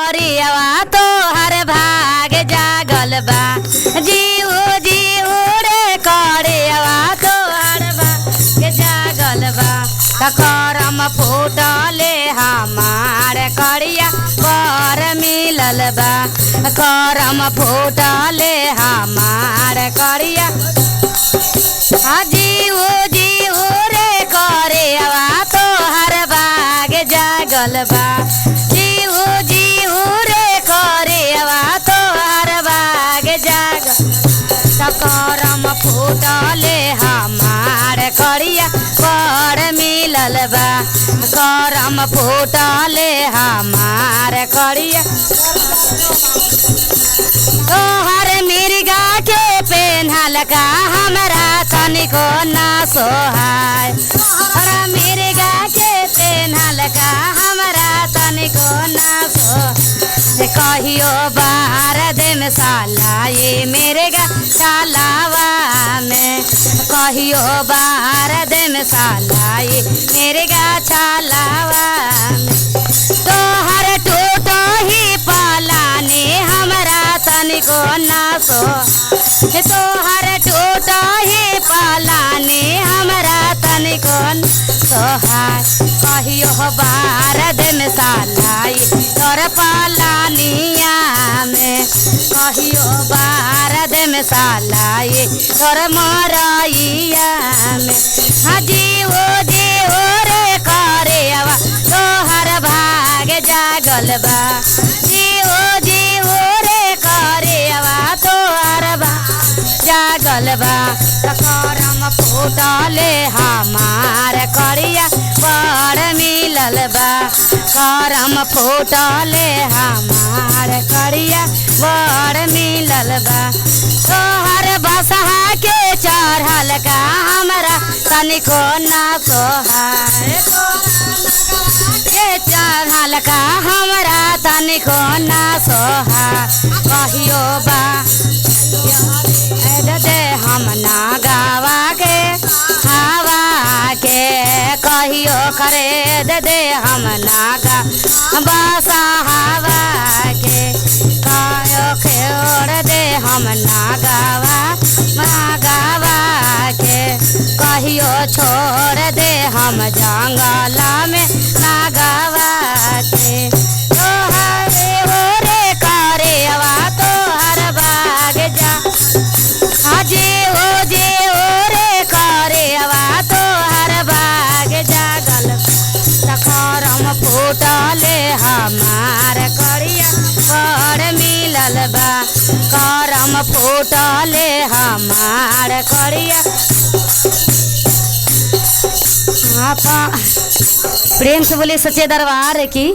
करियवा तोहर भाग जागल बा। जीव जीव रे करियवा तोहर भाग जागल बा। करम फूटले हमार करिया बर मिलल बा। करम फूटले हमार करिया जीव जीव रे करियवा तोहर भाग जागल बा। जीव जीव रे करियवा तोहर भाग जागल। करम फूटले हमार करिया बर मिलल बा। करम फूटले हमार करिया तोहर मिर्गा के पेन्हल का हमरा तनिको ना सोहाय। तोहर मिर्गा के पेन्हल का हमरा तनिको ना सोहाय। कहियो बाहर देम साला ये मिर्गा सालावा में। कहियो बाहर देम साला ये मिर्गा छालावा में। तोहर टूटो ही पालाने हमरा तनिको ना सो। तोहर टूटो ही पालाने हमरा तनिको सोहाय। कहियो बार दिन सालाई तोर पालानिया में। कहियो बार दिन सालाई तोर मरइया में। हाँ जीव जीव रे करियवा तोहर भाग जागल बा। जीव जीव रे करियवा तोहर भाग जागल बा। करम फूटले हमार करिया बर मिलल बा। करम फूटले हमार करिया बर मिलल बा। तोहर बसहा के चढ़ल का हमरा तनिको ना सोहाय। के चढ़ल का हमरा तनिको ना सोहाय। कहियो बा दे हम ना गावा के हवा के। कहियो करे दे हम ना गा बसा हवा के। कहियो खेड़ दे हम ना गावा के। कहियो छोड़ दे हम जंगला में ना गावा के। तोहरे ओरे करियवा तोहर भाग जा। जीव जीव रे करियवा तोहर भाग जागल। करम फूटले हमार करिया बर मिलल बा। करम फूटले हमार करिया। प्रेम से बोले सच्चे दरबार की।